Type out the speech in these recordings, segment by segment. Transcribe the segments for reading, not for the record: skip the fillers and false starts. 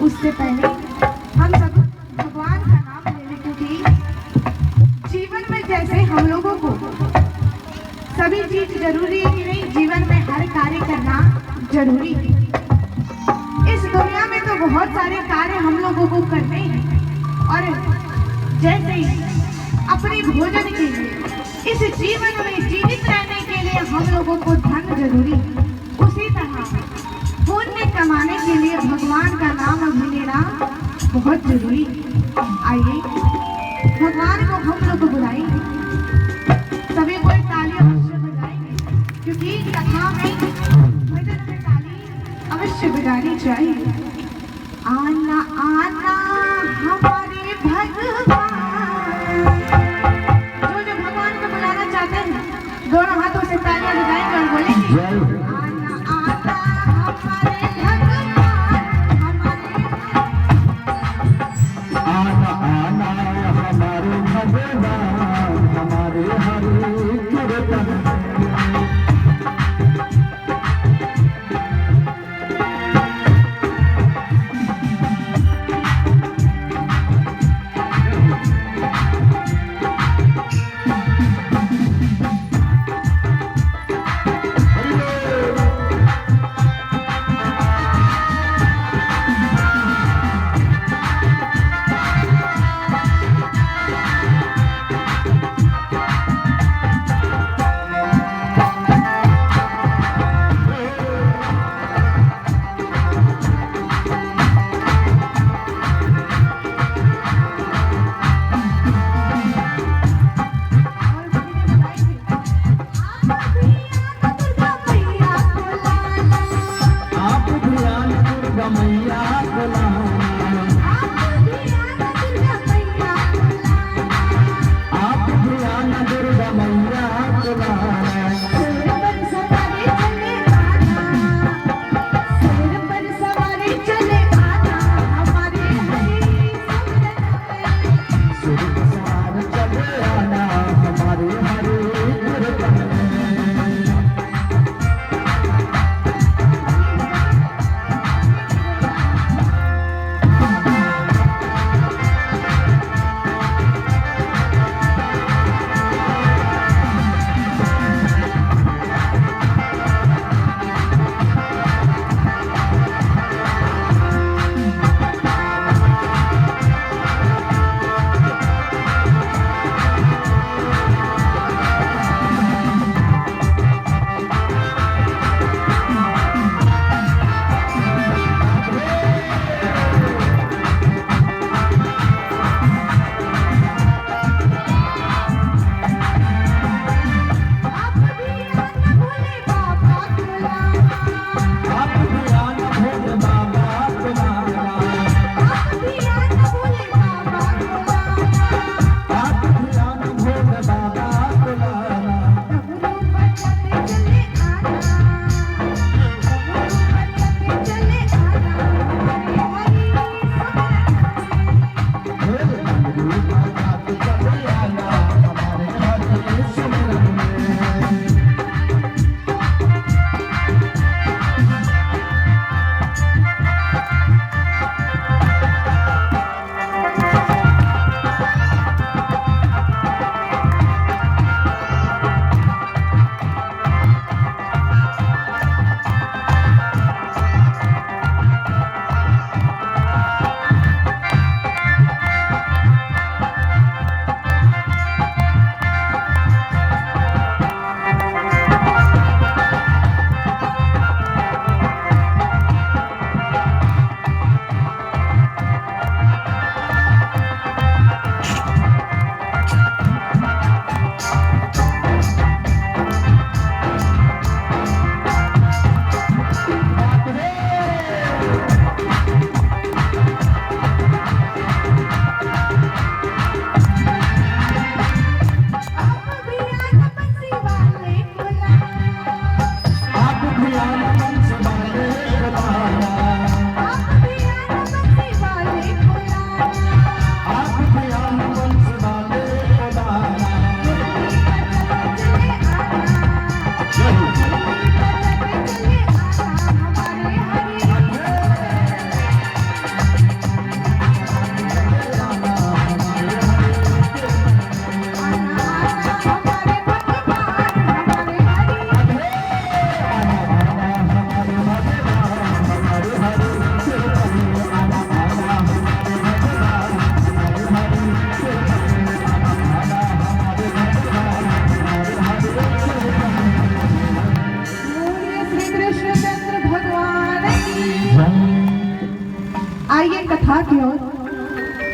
उससे पहले हम सब भगवान का नाम ले लें, क्योंकि जीवन में जैसे हम लोगों को सभी चीज जरूरी है कि नहीं, जीवन में हर कार्य करना जरूरी है। इस दुनिया में तो बहुत सारे कार्य हम लोगों को करने हैं, और जैसे ही अपने भोजन के लिए, इस जीवन में जीवित रहने के लिए हम लोगों को धन जरूरी है, उसी तरह पुण्य कमाने के लिए भगवान का नाम भी लेना बहुत जरूरी है। आइए भगवान को हम लोग बुलाएंगे, सभी कोई ताली अवश्य बजाएंगे, क्योंकि कथा में भजन में ताली अवश्य बजानी चाहिए। आना आना हमारे भगवान, जो भगवान को बुलाना चाहते हैं दोनों हाथों से तालियां बजाएंगे और बोलेंगे आना आना हमारे भगवान, आना आना हमारे भगवान, हमारे हरि कीर्तन। आइए कथा की ओर।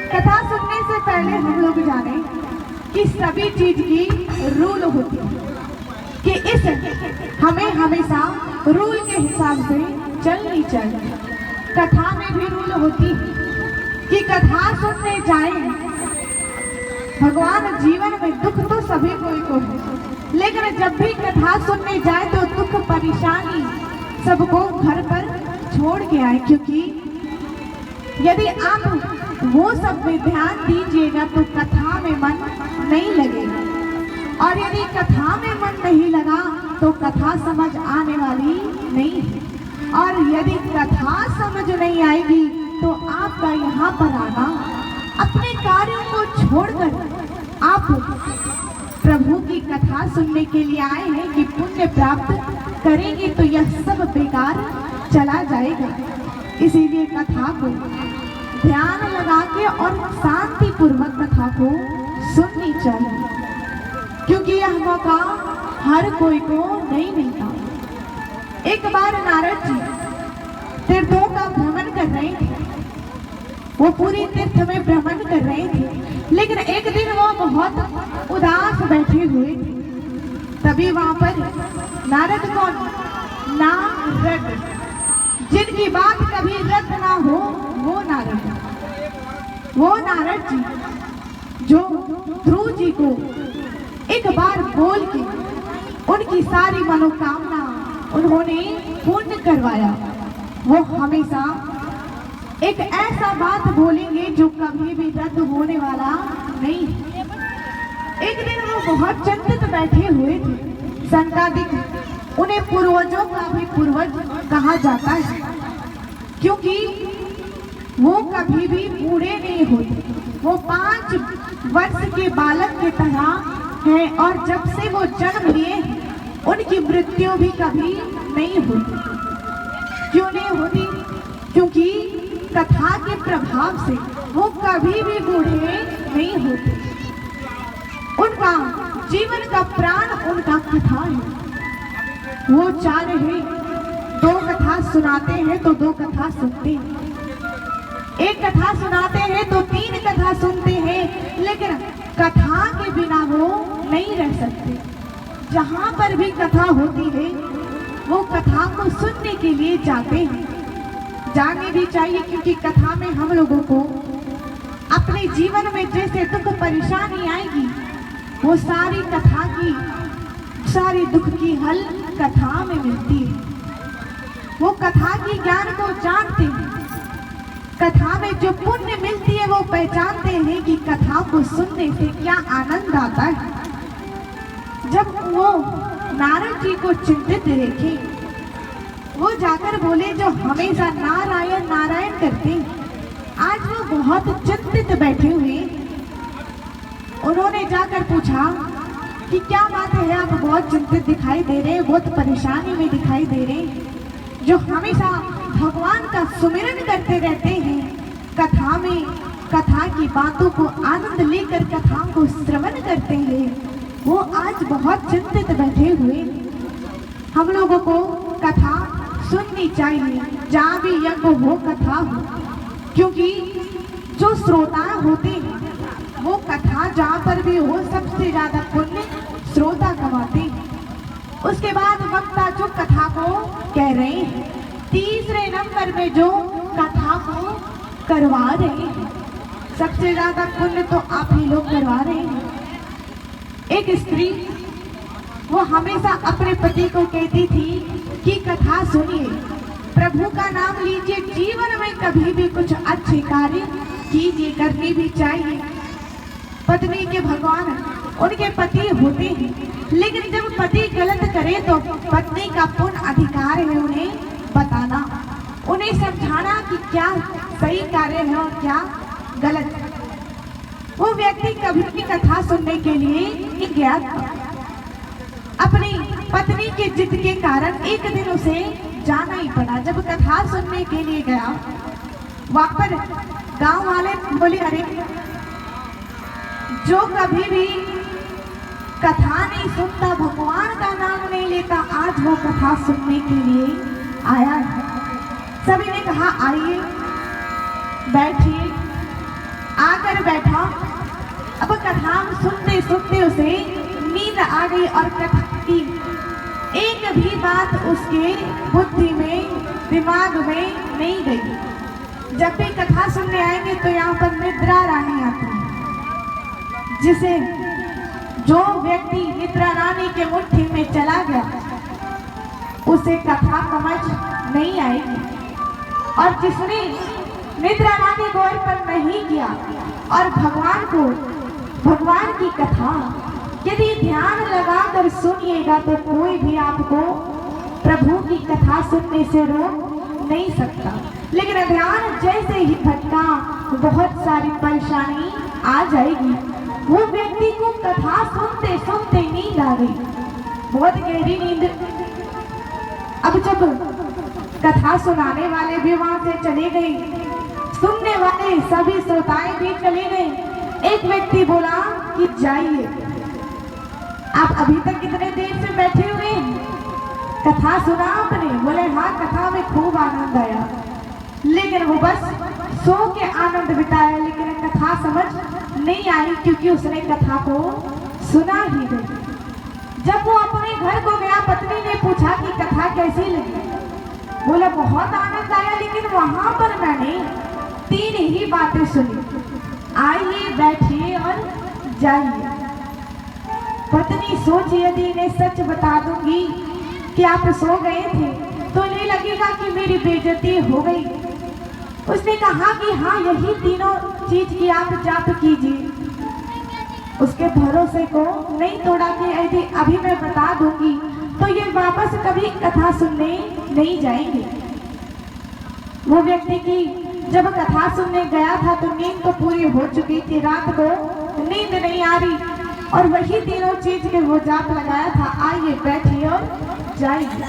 कथा सुनने से पहले हम लोग जाने कि सभी चीज की रूल होती है, कि इस हमें हमेशा रूल के हिसाब से चलनी चाहिए। कथा में भी रूल होती है कि कथा सुनने जाए। भगवान जीवन में दुख तो सभी को है, लेकिन जब भी कथा सुनने जाए तो दुख परेशानी सबको घर पर छोड़ के आए, क्योंकि यदि आप वो सब में ध्यान दीजिएगा तो कथा में मन नहीं लगेगा, और यदि कथा में मन नहीं लगा तो कथा समझ आने वाली नहीं है, और यदि कथा समझ नहीं आएगी तो आपका यहाँ पर आना, अपने कार्यों को छोड़कर आप प्रभु की कथा सुनने के लिए आए हैं कि पुण्य प्राप्त करेंगे, तो यह सब बेकार चला जाएगा। इसीलिए कथा को ध्यान लगा के और शांति पूर्वक कथा को सुननी चाहिए, क्योंकि यह मौका हर कोई को नहीं मिलता। एक बार नारद जी तीर्थों का भ्रमण कर रहे थे। वो पूरी तीर्थ में भ्रमण कर रहे थे, लेकिन एक दिन वो बहुत उदास बैठे हुए थे। तभी वहां पर नारद कौन? नारद, जिनकी बात कभी रद्द ना हो, वो नारद जी जो ध्रुव जी को एक बार बोल के उनकी सारी मनोकामना उन्होंने पूर्ण करवाया। वो हमेशा एक ऐसा बात बोलेंगे जो कभी भी रद्द होने वाला नहीं है। एक दिन वो बहुत चिंतित बैठे हुए थे। संकादिक उन्हें पूर्वजों का भी पूर्वज कहा जाता है, क्योंकि वो कभी भी बूढ़े नहीं होते। वो 5 वर्ष के बालक की तरह है, और जब से वो जन्म लिए उनकी मृत्यु भी कभी नहीं होती। क्यों नहीं होती? क्योंकि कथा के प्रभाव से वो कभी भी बूढ़े नहीं होते। उनका जीवन का प्राण उनका कथा है। वो चाह रहे 2 कथा सुनाते हैं तो 2 कथा सुनते हैं, 1 कथा सुनाते हैं तो 3 कथा सुनते हैं, लेकिन कथा के बिना वो नहीं रह सकते। जहाँ पर भी कथा होती है वो कथा को सुनने के लिए जाते हैं। जाने भी चाहिए, क्योंकि कथा में हम लोगों को अपने जीवन में जैसे दुख परेशानी आएगी, वो सारी कथा की सारी दुख की हल कथा में मिलती है। वो कथा की ज्ञान को जानते हैं। कथा में जो पुण्य मिलती है वो पहचानते हैं कि कथा को सुनने से क्या आनंद आता है। जब वो नारद जी को चिंतित देखे, वो जाकर बोले जो हमेशा नारायण नारायण करते हैं, आज वो बहुत चिंतित बैठे हुए। उन्होंने जाकर पूछा कि क्या बात है, आप बहुत चिंतित दिखाई दे रहे हैं, बहुत परेशानी में दिखाई दे रहे हैं। जो हमेशा भगवान का सुमिरन करते रहते हैं, कथा में कथा की बातों को आनंद लेकर कथा को श्रवण करते हैं, वो आज बहुत चिंतित बैठे हुए। हम लोगों को कथा सुननी चाहिए, जहाँ भी यज्ञ हो कथा हो, क्योंकि जो श्रोता होते हैं वो कथा जहाँ पर भी हो सबसे ज्यादा पुण्य श्रोता कमाते हैं। उसके बाद वक्ता जो कथा को कह रहे हैं, तीसरे नंबर में जो कथा को करवा रहे हैं, सबसे ज्यादा पुण्य तो आप ही लोग करवा रहे हैं। एक स्त्री वो हमेशा अपने पति को कहती थी कि कथा सुनिए, प्रभु का नाम लीजिए, जीवन में कभी भी कुछ अच्छे कार्य कीजिए, करनी भी चाहिए। पत्नी के भगवान उनके पति होते हैं, लेकिन जब पति गलत करे तो पत्नी का पूर्ण अधिकार है उन्हें बताना, उन्हें समझाना कि क्या सही कार्य है और क्या गलत। वो व्यक्ति कभी भी कथा सुनने के लिए नहीं गया था। अपनी पत्नी के जिद के कारण एक दिन उसे जाना ही पड़ा। जब कथा सुनने के लिए गया, वहां पर गांव वाले बोले, अरे जो कभी भी कथा नहीं सुनता, भगवान का नाम नहीं लेता, आज वो कथा सुनने के लिए आया है। सभी ने कहा आइए। बैठिए। आकर बैठा। अब कथा सुनते सुनते उसे नींद आ गई और कथा की एक भी बात उसके बुद्धि में, दिमाग में नहीं गई। जब भी कथा सुनने आएंगे तो यहाँ पर निद्रा रानी आती है, जिसे जो व्यक्ति निद्रा रानी के मुट्ठी में चला गया उसे कथा समझ नहीं आएगी। और जिसने निद्रा रानी को अर्पण नहीं किया और भगवान की कथा यदि ध्यान लगाकर सुनिएगा तो कोई भी आपको प्रभु की कथा सुनने से रोक नहीं सकता। लेकिन ध्यान जैसे ही भटका बहुत सारी परेशानी आ जाएगी। वो व्यक्ति को कथा सुनते सुनते नींद आ गई, बहुत गहरी नींद। अब जब कथा सुनाने वाले भी वहां से चले गए, सुनने वाले सभी श्रोताएं भी चले गए। एक व्यक्ति बोला कि जाइए, आप अभी तक कितने देर से बैठे हुए हैं? कथा सुना आपने? बोले हाँ, कथा में खूब आनंद आया। लेकिन वो बस सो के आनंद बिताया, लेकिन कथा समझ नहीं आई क्योंकि उसने कथा को सुना ही नहीं। जब वो अपने घर को गया, पत्नी ने पूछा कि कथा कैसी लगी? बोला बहुत आनंद आया, लेकिन वहां पर मैंने 3 ही बातें सुनी, आइए, बैठिए और जाइए। पत्नी सोची यदि इन्हें सच बता दूंगी कि आप सो गए थे तो इन्हें लगेगा कि मेरी बेइज्जती हो गई। उसने कहा कि हाँ, यही तीनों चीज की आप जाप कीजिए। उसके भरोसे को नहीं तोड़ा कि यदि अभी मैं बता दूंगी तो ये वापस कभी कथा सुनने नहीं जाएंगे। वो व्यक्ति की जब कथा सुनने गया था तो नींद तो पूरी हो चुकी थी, रात को नींद नहीं आ रही और वही तीनों चीज के वो जाप लगाया था, आइए, बैठिए और जाइए।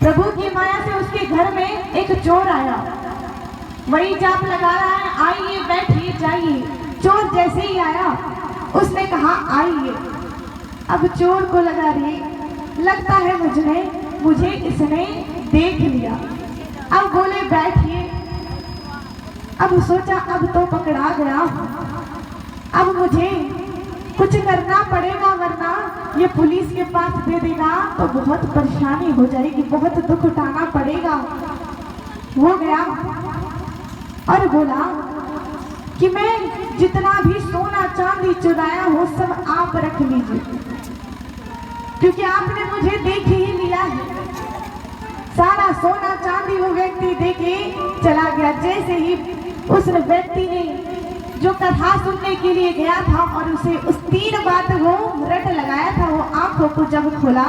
प्रभु की माया से उसके घर में एक चोर आया, वही जाप लगा रहा है, आइए, बैठिए, जाइए। चोर जैसे ही आया उसने कहा आइए। अब चोर को लगा रही, लगता है मुझे इसने देख लिया। अब बोले बैठिए। अब सोचा अब तो पकड़ा गया, अब मुझे कुछ करना पड़ेगा, वरना ये पुलिस के पास दे देगा तो बहुत परेशानी हो जाएगी, बहुत दुख उठाना पड़ेगा। वो गया और बोला कि मैं जितना भी सोना चांदी चुराया हो सब आप रख लीजिए, क्योंकि आपने मुझे देख ही लिया है। सारा सोना चांदी वो व्यक्ति देके चला गया। जैसे ही उस व्यक्ति ने जो कथा सुनने के लिए गया था और उसे उस 3 बात वो रट लगाया था, वो आंखों को जब खोला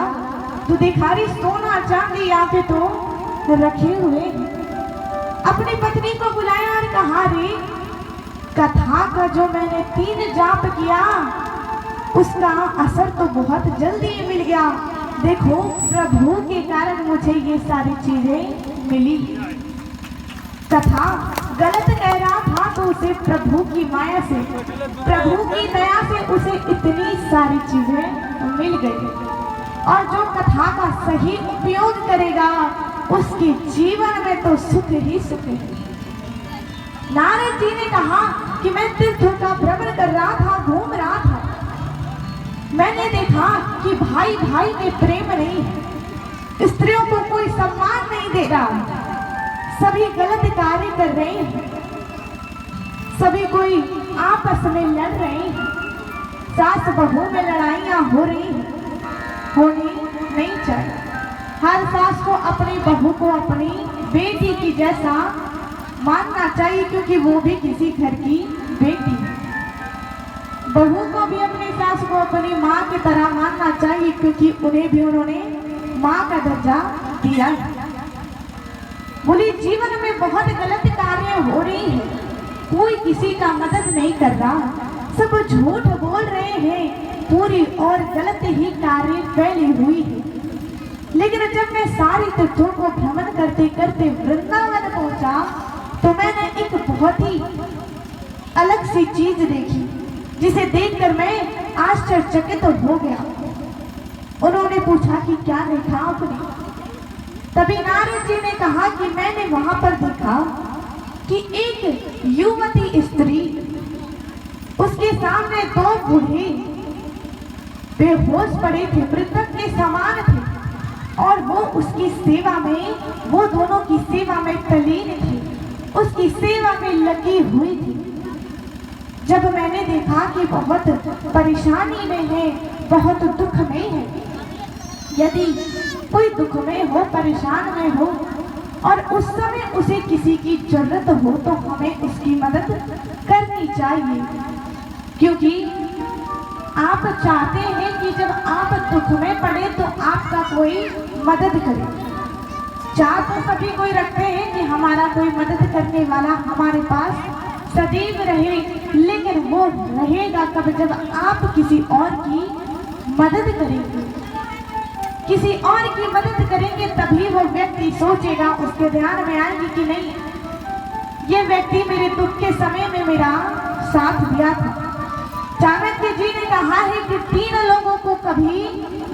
तो देखा रही सोना चांदी यहाँ पे तो रखे हुए। अपनी पत्नी को बुलाया और कहा, रे कथा का जो मैंने 3 जाप किया उसका असर तो बहुत जल्दी मिल गया। देखो, प्रभु के कारण मुझे ये सारी चीजें मिली। कथा गलत कह रहा था तो उसे प्रभु की माया से, प्रभु की दया से उसे इतनी सारी चीजें मिल गई। और जो कथा का सही उपयोग करेगा उसके जीवन में तो सुख ही सुख है। नारद जी ने कहा कि मैं तीर्थों का भ्रमण कर रहा था, घूम रहा था, मैंने देखा कि भाई भाई में प्रेम नहीं है, स्त्रियों को कोई सम्मान नहीं दे रहा, सभी गलत कार्य कर रहे हैं, सभी कोई आपस में लड़ रहे हैं, सास बहू में लड़ाइयाँ हो रही हैं, होनी नहीं चाहिए। हर सास को अपनी बहू को अपनी बेटी की जैसा मानना चाहिए, क्योंकि वो भी किसी घर की बेटी है। बहू को भी अपनी सास को अपनी माँ की तरह मानना चाहिए, क्योंकि उन्हें भी उन्होंने माँ का दर्जा दिया है। बोली जीवन में बहुत गलत कार्य हो रही है, कोई किसी का मदद नहीं कर रहा, सब झूठ बोल रहे हैं, पूरी और गलत ही कार्य फैली हुई है। लेकिन जब मैं सारी तीर्थों को भ्रमण करते करते वृंदावन पहुंचा तो मैंने एक बहुत ही अलग सी चीज देखी, जिसे देखकर मैं आश्चर्यचकित हो गया। उन्होंने पूछा कि क्या देखा आपने? तभी नारद जी ने कहा कि मैंने वहां पर देखा कि एक युवती स्त्री, उसके सामने दो बूढ़े बेहोश पड़े थे, मृतक के समान थे, और वो उसकी सेवा में, वो दोनों की सेवा में तल्लीन थी, उसकी सेवा में लगी हुई थी। जब मैंने देखा कि बहुत परेशानी में है, बहुत दुख में है, यदि कोई दुख में हो, परेशान में हो, और उस समय उसे किसी की जरूरत हो, तो हमें उसकी मदद करनी चाहिए, क्योंकि आप चाहते हैं कि जब आप दुख में पड़े तो आपका कोई मदद करे। चाह तो सभी कोई रखते हैं कि हमारा कोई मदद करने वाला हमारे पास सदैव रहे, लेकिन वो रहेगा कब? जब आप किसी और की मदद करेंगे, किसी और की मदद करेंगे, तभी वो व्यक्ति सोचेगा, उसके ध्यान में आएगी कि नहीं, ये व्यक्ति मेरे दुख के समय में मेरा साथ दिया था। चाणक्य जी ने कहा है कि 3 लोगों को कभी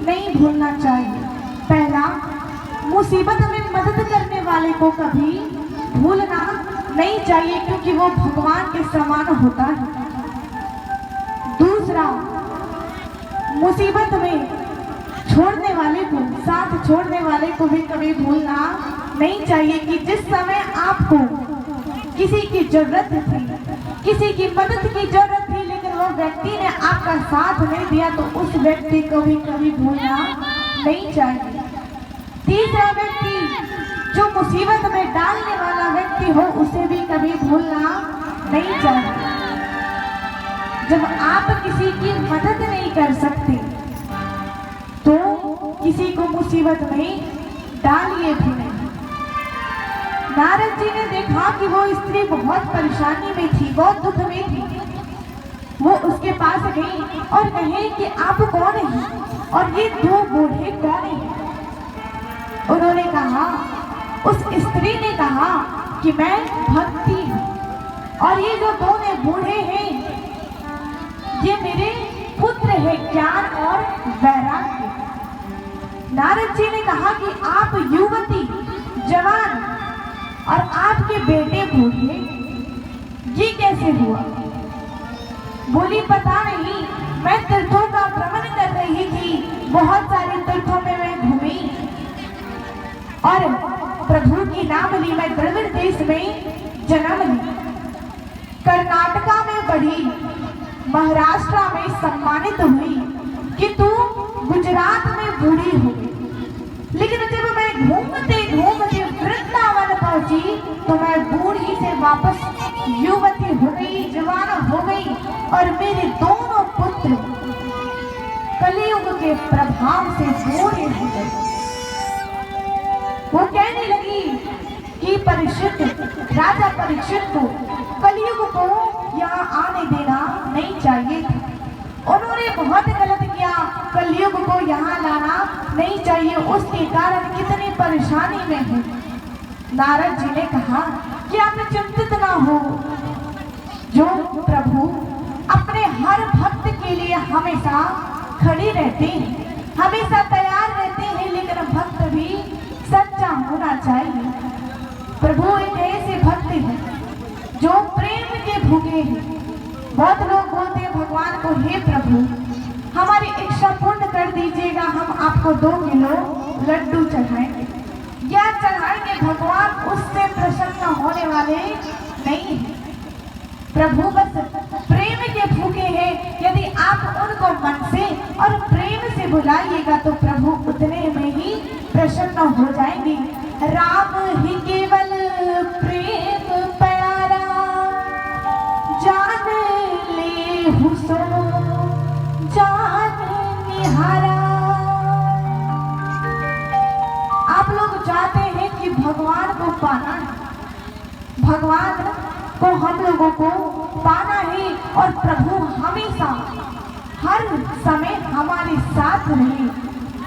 नहीं भूलना चाहिए। पहला, मुसीबत में मदद करने वाले को कभी भूलना नहीं चाहिए, क्योंकि वो भगवान के समान होता है। दूसरा, मुसीबत में छोड़ने वाले को, साथ छोड़ने वाले को भी कभी भूलना नहीं चाहिए कि जिस समय आपको किसी की जरूरत थी, किसी की मदद की जरूरत थी, लेकिन वो व्यक्ति ने आपका साथ नहीं दिया, तो उस व्यक्ति को भी कभी भूलना नहीं चाहिए। तीसरा व्यक्ति, जो मुसीबत में डालने वाला व्यक्ति हो, उसे भी कभी भूलना नहीं चाहिए। जब आप किसी की मदद नहीं कर सकते, तो किसी को मुसीबत में डालिए भी नहीं। नारद जी ने देखा कि वो स्त्री बहुत परेशानी में थी, बहुत दुख में थी। वो उसके पास गई और कहे कि आप कौन हैं और ये 2 बूढ़े कौन हैं? उन्होंने कहा, उस स्त्री ने कहा कि मैं भक्ति हूँ, और ये जो 2 बूढ़े हैं, ये मेरे पुत्र है, ज्ञान और वैराग्य। नारद जी ने कहा कि आप युवती, जवान, और आपके बेटे बूढ़े, ये कैसे हुआ? बोली, पता नहीं, मैं तीर्थों का भ्रमण कर रही थी, बहुत सारे तीर्थों में मैं घूमी और प्रभु की नाम ली। मैं द्रविड़ देश में जन्म ली, कर्नाटका में बढ़ी, महाराष्ट्र में सम्मानित हुई, किंतु गुजरात में बूढ़ी हो गई। लेकिन जब मैं घूमते घूमते वृंदावन पहुंची, तो मैं बूढ़ी से वापस युवती हो गई, जवान हो गई, और मेरे दोनों पुत्र कलियुग के प्रभाव से बूढ़े हो गए। वो कहने लगी कि परीक्षित, राजा परीक्षित को कलियुग को यहाँ आने देना नहीं चाहिए था। उन्होंने बहुत गलत किया, कलयुग को यहाँ लाना नहीं चाहिए, उसके कारण कितनी परेशानी में है। नारद जी ने कहा कि आप चिंतित ना हो, जो प्रभु अपने हर भक्त के लिए हमेशा खड़े रहते हैं, हमेशा तैयार रहते हैं, लेकिन भक्त भी सच्चा होना चाहिए। प्रभु एक ऐसे भक्त हैं जो प्रेम के भूखे हैं। बहुत लोग बोलते हैं भगवान को, हे प्रभु हमारी इच्छा पूर्ण कर दीजिएगा, हम आपको 2 किलो लड्डू चढ़ाएंगे। या चढ़ाएंगे, भगवान उससे प्रसन्न होने वाले नहीं है। प्रभु बस प्रेम के भूखे हैं। यदि आप उनको मन से और प्रेम से बुलाइएगा, तो प्रभु उतने में ही प्रसन्न हो जाएंगे। राम ही केवल प्रेम प्यारा, जान ले हुसो जान निहारा। आप लोग चाहते हैं कि भगवान को पाना है, भगवान को हम लोगों को पाना है, और प्रभु हमेशा हर समय हमारे साथ रहे,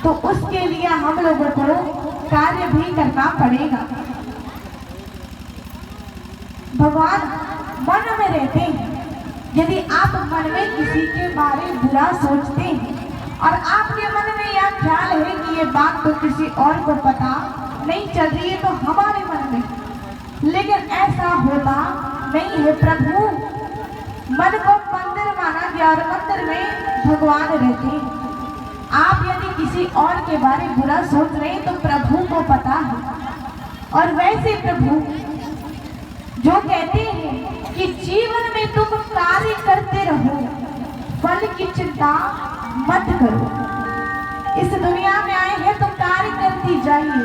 तो उसके लिए हम लोगों को कार्य भी करना पड़ेगा। भगवान मन में रहते हैं। यदि आप मन में किसी के बारे बुरा सोचते हैं और आपके मन में यह ख्याल है कि ये बात तो किसी और को पता नहीं चल रही है, तो हमारे मन में लेकिन ऐसा होता नहीं है प्रभु। मन को मंदिर माना गया और मंदिर में भगवान रहते हैं। आप यदि किसी और के बारे में बुरा सोच रहे हैं तो प्रभु को पता है। और वैसे प्रभु जो कहते हैं कि जीवन में तुम कार्य करते रहो, फल की चिंता मत करो। इस दुनिया में आए हैं तो कार्य करती जाइए,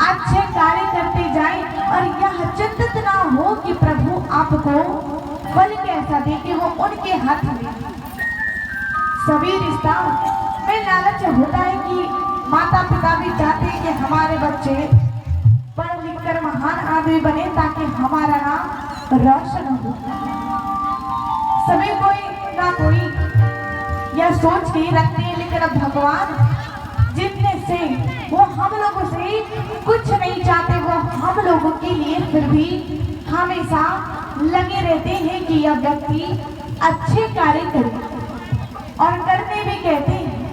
अच्छे कार्य करते जाए और यह चिंतित ना हो कि प्रभु आपको फल कैसा देंगे, वो उनके हाथ में। सभी रिश्ता में लालच होता है कि माता पिता भी चाहते हैं कि हमारे बच्चे पढ़ लिख कर महान आदमी बने ताकि हमारा नाम रोशन हो। सभी कोई ना कोई यह सोच के रखते हैं, लेकिन अब भगवान जितने से वो हम लोगों से कुछ नहीं चाहते, वो हम लोगों के लिए फिर भी हमेशा लगे रहते हैं कि यह व्यक्ति अच्छे कार्य करे और करने भी कहते हैं।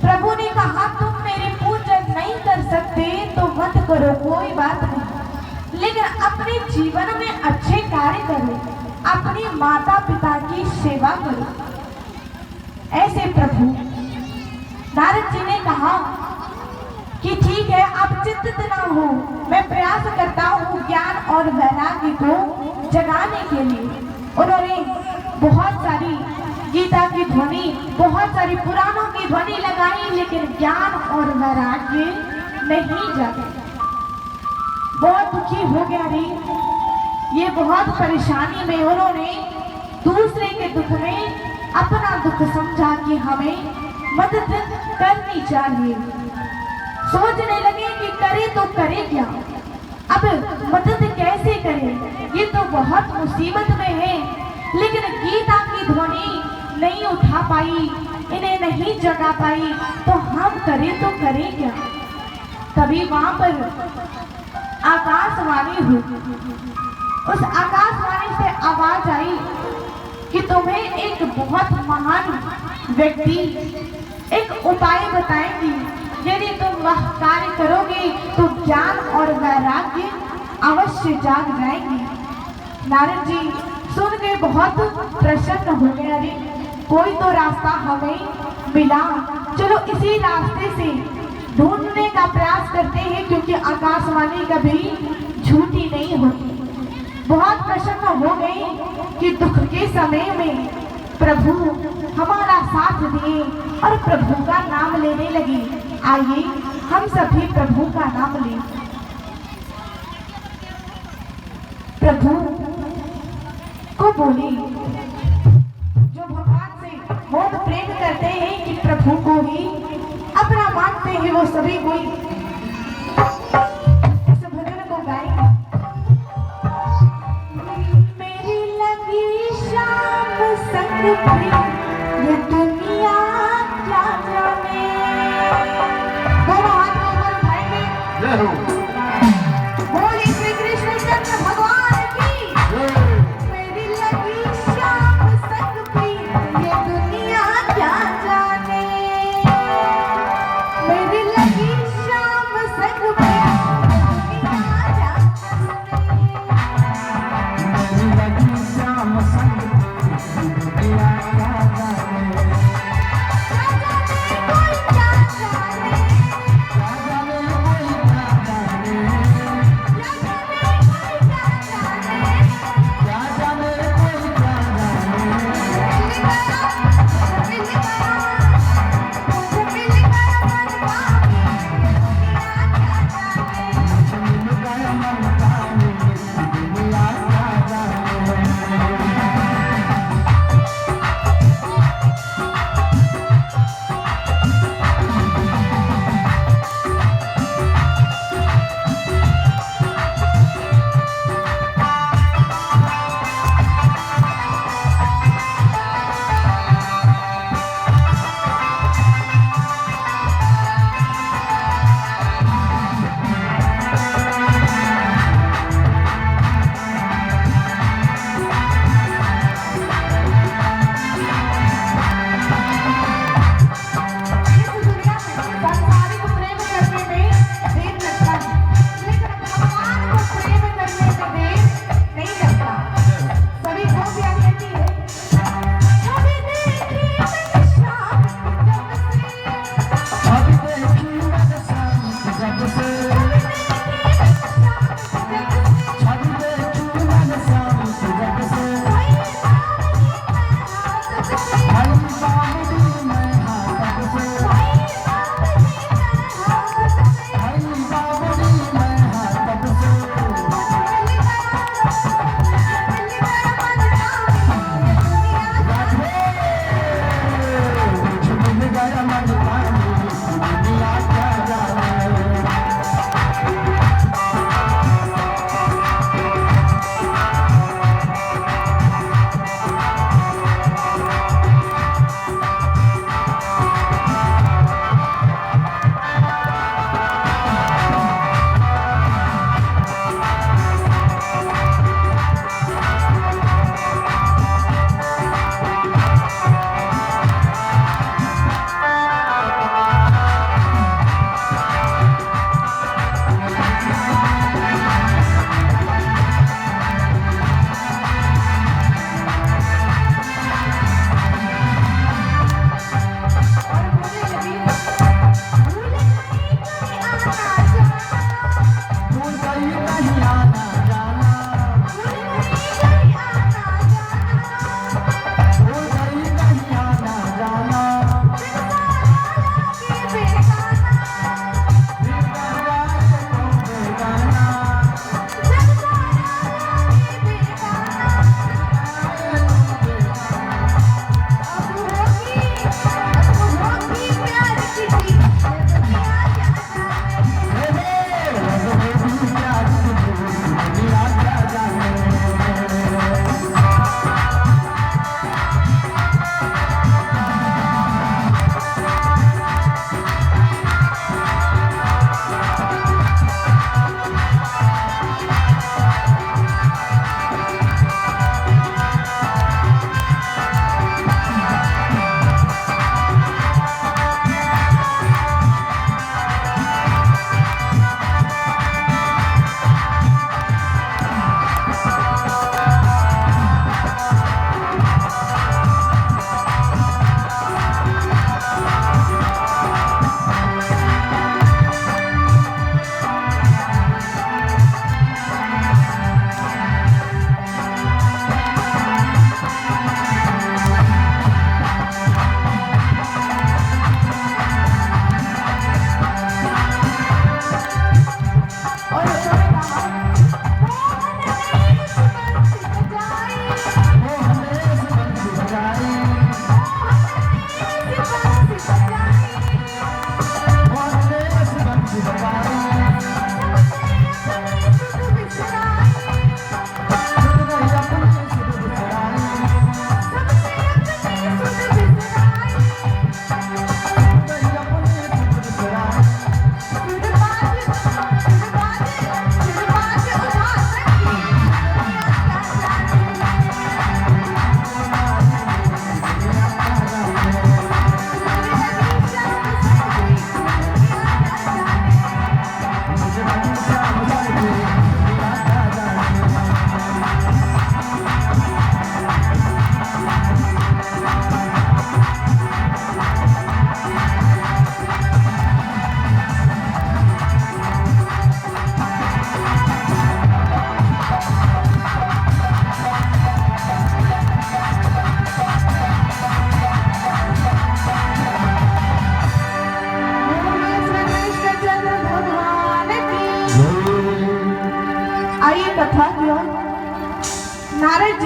प्रभु ने कहा तुम मेरी पूजा नहीं कर सकते तो मत करो, कोई बात नहीं, लेकिन अपने जीवन में अच्छे कार्य करो, अपनी माता पिता की सेवा करो। ऐसे प्रभु नारद जी ने कहा कि ठीक है, आप चिंतित ना हो, मैं प्रयास करता हूँ ज्ञान और वैराग्य को जगाने के लिए। उन्होंने बहुत सारी गीता की ध्वनि, बहुत सारी पुराणों की ध्वनि लगाई, लेकिन ज्ञान और वैराग्य नहीं जागे। बहुत दुखी हो गया रे, ये बहुत परेशानी में उन्होंने दूसरे के दुख में अपना दुख समझा कि हमें मदद करनी चाहिए। सोचने लगे कि करे तो करे क्या, अब मदद कैसे करें, ये तो बहुत मुसीबत में है। लेकिन गीता की ध्वनि नहीं उठा पाई, इन्हें नहीं जगा पाई, तो हम करें तो करें क्या। तभी वहां पर आकाशवाणी हुई। उस आकाशवाणी से आवाज आई कि तुम्हें एक बहुत महान व्यक्ति एक उपाय बताएंगे, यदि तुम वह कार्य करोगे तो ज्ञान और वैराग्य अवश्य जाग जाएंगे। नारद जी सुन के बहुत प्रसन्न हो गए, अरे कोई तो रास्ता हमें मिला, चलो इसी रास्ते से ढूंढने का प्रयास करते हैं, क्योंकि आकाशवाणी कभी झूठी नहीं होती। बहुत प्रसन्न हो गए कि दुख के समय में प्रभु हमारा साथ दिए और प्रभु का नाम लेने लगे। आइए हम सभी प्रभु का नाम लें। प्रभु को बोले, जो भगवान से बहुत प्रेम करते हैं कि प्रभु को ही अपना मानते हैं, वो सभी कोई इस भजन को गाएंगे। मेरी लगी शाम संग पे ये दुनिया क्या जाने। दोनों हाथ को ऊपर उठाएंगे। जय हो। बोलिए श्री कृष्ण चंद्र भगवान की। मेरी लगी शाम संग पे ये दुनिया क्या जाने। मेरी लगी शाम संग पे ये दुनिया क्या जाने। मेरी लगी शाम संग पे ये दुनिया क्या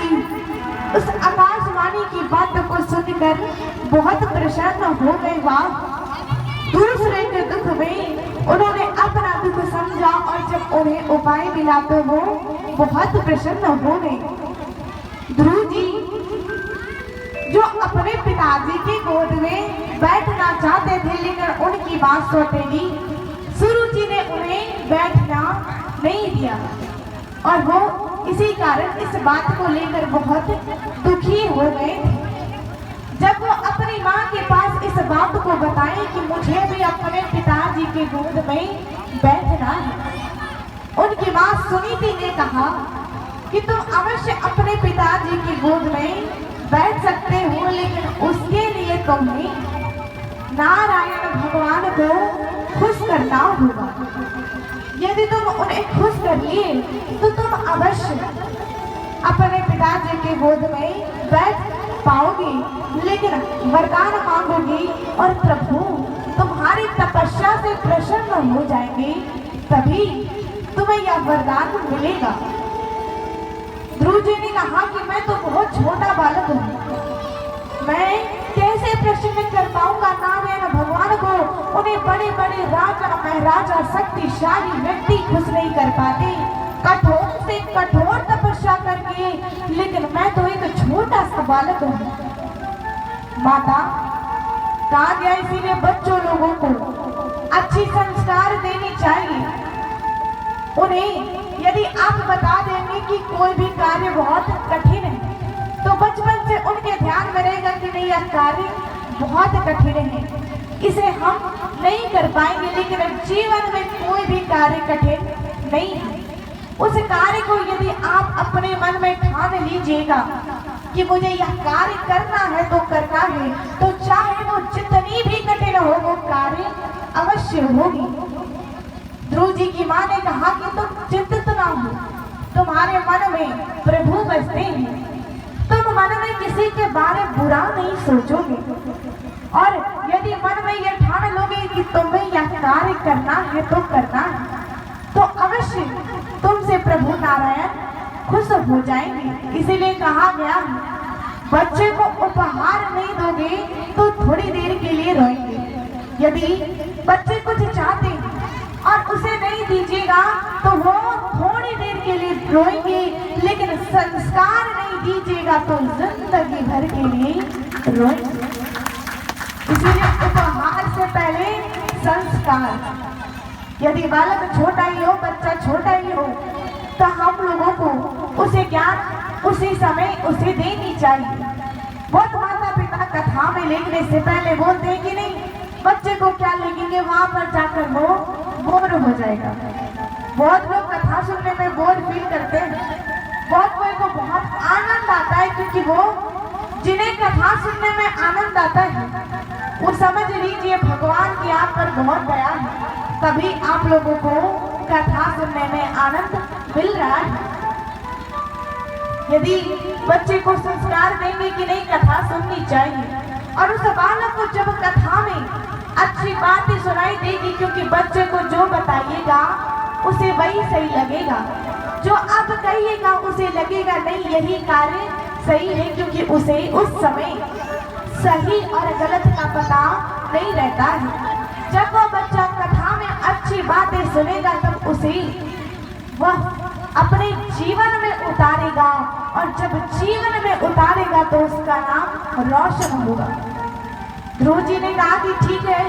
जी उस आकाशवाणी की बातों को सुनकर बहुत प्रसन्न हो गए। वाह, दूसरे के दुख में उन्होंने अपना दुख समझा और जब उन्हें उपाय मिला तो वो बहुत प्रसन्न हो गए। ध्रुव जी जो अपने पिताजी की गोद में बैठना चाहते थे, लेकिन उनकी बात सौतेली सुरुचि ने उन्हें बैठना नहीं दिया और वो इसी कारण इस बात को लेकर बहुत दुखी हो गए। जब वो अपनी माँ के पास इस बात को बताए कि मुझे भी अपने पिताजी के गोद में बैठना है, उनकी माँ सुनीति ने कहा कि तुम अवश्य अपने पिताजी की गोद में बैठ सकते हो, लेकिन उसके लिए तुम्हें नारायण भगवान को खुश करना होगा। यदि तुम उन्हें खुश कर लिए तो तुम अवश्य अपने पिताजी के गोद में बैठ पाओगी, लेकिन वरदान मांगोगी और प्रभु तुम्हारी तपस्या से प्रसन्न हो जाएंगे, तभी तुम्हें यह वरदान मिलेगा। ध्रुव जी ने कहा कि मैं तो बहुत छोटा बालक हूँ, मैं कैसे प्रसन्न कर पाऊंगा नारायण भगवान को। उन्हें बड़े बड़े राजा महाराजा शक्तिशाली व्यक्ति खुश नहीं कर पाते, कठोर से कठोर तपस्या करके, लेकिन मैं तो एक छोटा सा बालक हूँ। माता कहा गया इसीलिए बच्चों लोगों को अच्छी संस्कार देनी चाहिए। उन्हें यदि आप बता देंगे कि कोई भी कार्य बहुत कठिन है तो बचपन से उनके ध्यान में रहेगा कि नहीं यह कार्य बहुत कठिन है, इसे हम नहीं कर पाएंगे। लेकिन जीवन में कोई भी कार्य कठिन नहीं है। उस कार्य को यदि आप अपने मन में ठान लीजिएगा कि मुझे यह कार्य करना है तो करना है, तो चाहे वो जितनी भी कठिन हो वो कार्य अवश्य होगी। ध्रुव जी की माँ ने कहा कि तुम चिंतित ना हो, तुम्हारे मन में प्रभु बसते हैं, तुम मन में किसी के बारे बुरा नहीं सोचोगे और यदि मन में यह ठान लोगे कि तुम्हें यह कार्य करना है तो करना है, तो अवश्य तुमसे प्रभु नारायण खुश हो जाएंगे। इसीलिए कहा गया बच्चे को उपहार नहीं दोगे तो थोड़ी देर के लिए रोएंगे। यदि बच्चे कुछ चाहते हैं और उसे नहीं दीजिएगा तो वो थोड़ी देर के लिए रोएंगे, लेकिन संस्कार नहीं दीजिएगा तो जिंदगी भर के लिए रोएंगे। इसलिए उपहार से पहले संस्कार। यदि बालक छोटा ही हो, बच्चा छोटा ही हो, तो हम लोगों को उसे ज्ञान उसी समय उसे देनी चाहिए। बहुत माता पिता कथा में लिखने से पहले बोलते हैं कि नहीं बच्चे को क्या लिखेंगे, वहां पर जाकर वो बोर हो जाएगा। बहुत लोग कथा सुनने में बोर फील करते हैं, बहुत कोई को बहुत आनंद आता है, क्योंकि वो जिन्हें कथा सुनने में आनंद आता है वो समझ लीजिए भगवान की आप पर बहुत दया है, तभी आप लोगों को कथा सुनने में आनंद मिल रहा है। यदि बच्चे को संस्कार देंगे कि नहीं कथा सुननी चाहिए, और उस बालक को जब कथा में अच्छी बातें सुनाई देगी, क्योंकि बच्चे को जो बताइएगा उसे वही सही लगेगा, जो आप कहिएगा उसे लगेगा नहीं यही कार्य सही है, क्योंकि उसे उस समय सही और गलत का पता नहीं रहता है। जब वह बच्चा कथा में अच्छी बातें सुनेगा तब उसे वह अपने जीवन में उतारेगा, और जब जीवन में उतारेगा तो उसका नाम रोशन होगा। ध्रुव जी ने कहा कि ठीक है,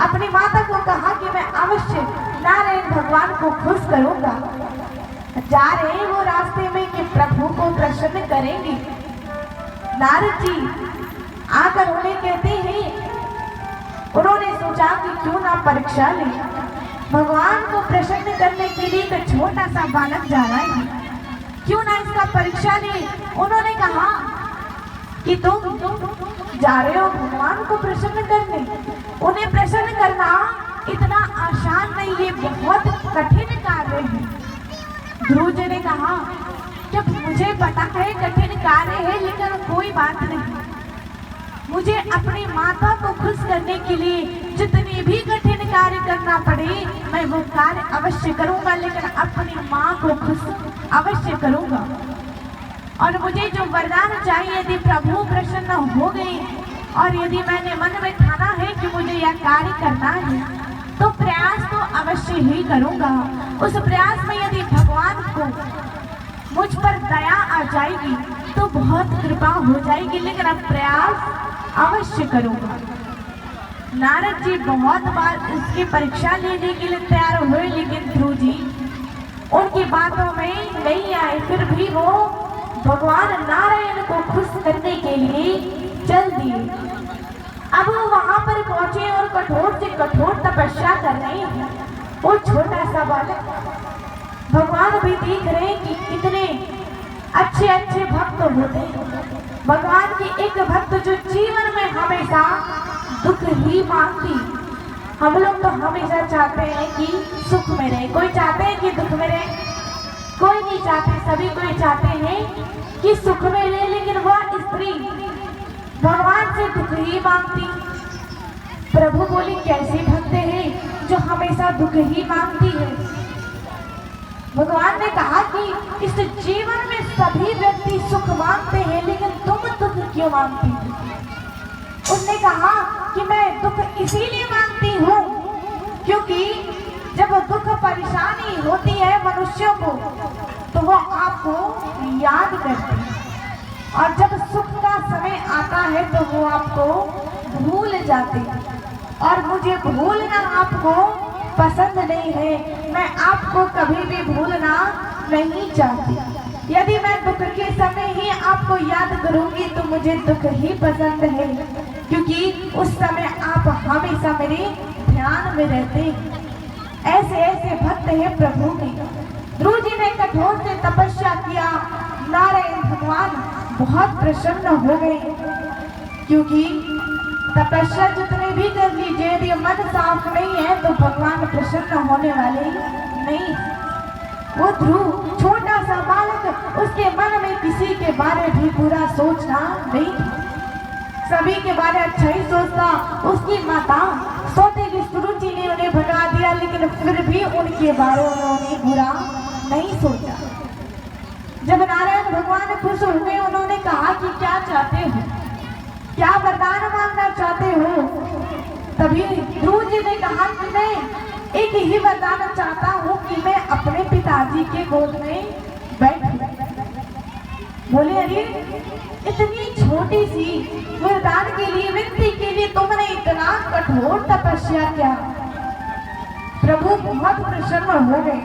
अपनी माता को कहा कि मैं अवश्य नारायण भगवान को खुश करूंगा। जा रहे वो रास्ते में कि प्रभु को प्रसन्न करेंगे। नारद जी आकर उन्हें कहते हैं, उन्होंने सोचा कि क्यों ना परीक्षा ले, भगवान को प्रसन्न करने के लिए एक छोटा सा बालक जा रहा है, क्यों ना इसका परीक्षा ले। उन्होंने कहा कि तुम जा रहे हो भगवान को प्रसन्न करने, उन्हें प्रसन्न करना इतना आसान नहीं, ये बहुत कठिन कार्य है। ध्रुव जी ने कहा जब मुझे पता है कठिन कार्य है, लेकिन कोई बात नहीं, मुझे अपनी माता को खुश करने के लिए जितनी भी कठिन कार्य करना पड़े मैं वो कार्य अवश्य करूंगा, लेकिन अपनी माँ को खुश अवश्य करूंगा। और मुझे जो वरदान चाहिए, यदि प्रभु प्रसन्न हो गए और यदि मैंने मन में ठाना है कि मुझे यह कार्य करना है, तो प्रयास तो अवश्य ही करूंगा। उस प्रयास में यदि भगवान को मुझ पर दया आ जाएगी तो बहुत कृपा हो जाएगी, लेकिन अब प्रयास अवश्य करूंगा। नारद जी बहुत बार उसकी परीक्षा लेने के लिए तैयार हुए, लेकिन ध्रुव जी उनकी बातों में नहीं आए। फिर भी वो भगवान नारायण को खुश करने के लिए चल दिए। अब वो वहां पर पहुंचे और कठोर से कठोर तपस्या कर रहे हैं। वो छोटा सा बालक, भगवान भी देख रहे हैं कि कितने अच्छे अच्छे भक्त होते हैं। भगवान की एक भक्त जो जीवन में हमेशा दुख ही मांगती। हम लोग तो हमेशा चाहते हैं कि सुख में रहे, कोई चाहते हैं कि दुख में रहे, कोई नहीं चाहते, सभी कोई चाहते हैं कि सुख में रहे। लेकिन वह स्त्री भगवान से दुख ही मांगती। प्रभु बोले कैसे भक्त हैं जो हमेशा दुख ही मांगती है। भगवान ने कहा कि इस जीवन में सभी व्यक्ति सुख मांगते हैं, लेकिन तुम दुख क्यों मांगती हो? उसने कहा कि मैं दुख इसीलिए मांगती हूँ क्योंकि जब दुख परेशानी होती है मनुष्यों को तो वो आपको याद करते हैं, और जब सुख का समय आता है तो वो आपको भूल जाते हैं। और मुझे भूलना आपको पसंद नहीं है, मैं आपको कभी भी भूलना नहीं चाहती। यदि मैं दुख के समय ही आपको याद करूंगी तो मुझे दुख ही पसंद है, क्योंकि उस समय आप हमेशा मेरे ध्यान में रहते हैं। ऐसे ऐसे भक्त हैं प्रभु के। ध्रुव जी ने कठोर से तपस्या किया। नारायण भगवान बहुत प्रसन्न हो गए, क्योंकि तपस्या जितने भी कर लीजिए यदि मन साफ नहीं है तो भगवान प्रसन्न होने वाले नहीं। वो ध्रुव छोटा सा बालक, उसके मन में किसी के बारे भी बुरा सोचना नहीं, सभी के बारे अच्छा ही सोचता। उसकी माता सौतेली सुरुचि ने उन्हें भगा दिया, लेकिन फिर भी उनके बारे में उन्होंने बुरा नहीं सोचा। जब नारायण भगवान खुश हुए, उन्होंने कहा कि क्या चाहते हो, क्या वरदान मांगना चाहते हो? तभी ध्रुव जी ने कहा कि मैं एक ही वरदान चाहता हूँ कि मैं अपने पिताजी के गोद में बैठूं। बोले अरे इतनी छोटी सी वरदान के लिए, व्यक्ति के लिए तुमने इतना कठोर तपस्या किया। प्रभु बहुत प्रसन्न हो गए।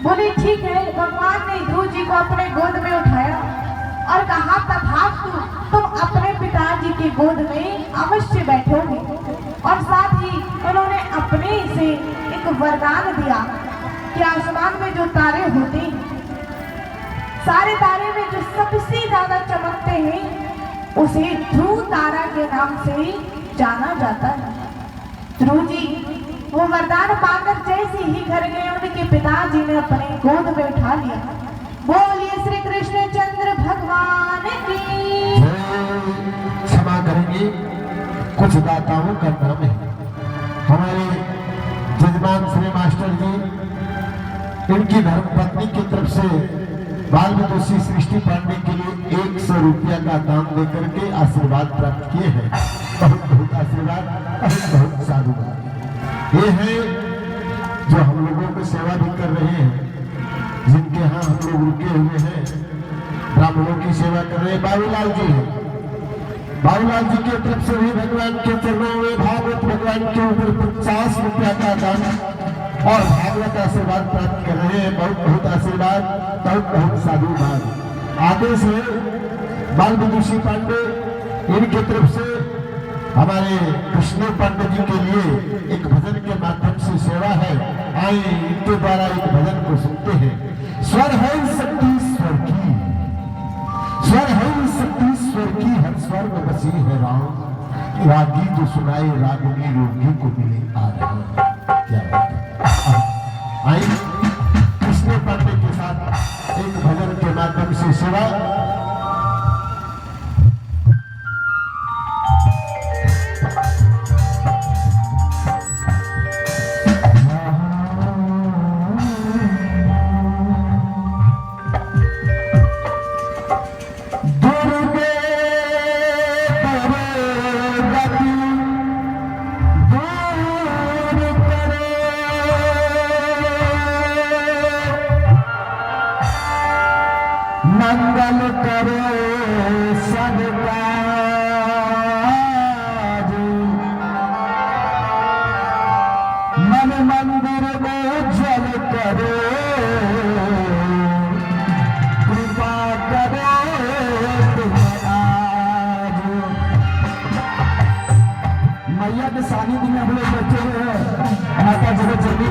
बोले ठीक है। भगवान ने ध्रुव जी को अपने गोद में उठाया और कहा तथास्तु, तुम अपने पिताजी के गोद में अवश्य बैठोगे। और साथ ही उन्होंने अपने से एक वरदान दिया कि आसमान में जो तारे होते हैं, सारे तारे में जो सबसे ज्यादा चमकते हैं उसे ध्रुव तारा के नाम से जाना जाता है। ध्रुव जी वो वरदान पाकर जैसे ही घर गए, उनके पिताजी ने अपने गोद में उठा लिया। बोलिए श्री कृष्ण चंद्र भगवान की। क्षमा करेंगे, कुछ दाताओं का नाम है। हमारे जजमान श्री मास्टर जी, इनकी धर्मपत्नी की तरफ से बाल विदुषी सृष्टि पांडे के लिए 100 रुपया का दान देकर के आशीर्वाद प्राप्त किए हैं। बहुत बहुत आशीर्वाद, बहुत बहुत साधुवाद। ये है जो हम लोगों को सेवा भी कर रहे हैं, जिनके यहाँ हम लोग रुके हुए हैं, ब्राह्मणों की सेवा कर रहे हैं। बाबूलाल जी हैं, बाबूलाल जी की तरफ से भी भगवान के चरणों में भागवत भगवान के ऊपर 50 रुपया का दान और भागवत आशीर्वाद प्राप्त कर रहे हैं। बहुत बहुत आशीर्वाद, बहुत बहुत साधुवाद। आदेश है बाल विदुषी पांडे, इनकी तरफ से हमारे कृष्ण पांडे जी के लिए एक भजन के माध्यम से सेवा है। आइए इनके द्वारा एक भजन को सुनते हैं। स्वर है शक्ति स्वर की, स्वर है शक्ति स्वर की, हर स्वर में बसी है राम। रागी जो सुनाए रागनी रोगी को मिले आराम। क्या बात है। आइए कृष्ण पांडे के साथ एक भजन के माध्यम से सेवा। मंदिर में जल करो, कृपा करो तुम आज। मैया के सानिध्य में हम लोग बैठे हुए हैं। माता जगत जननी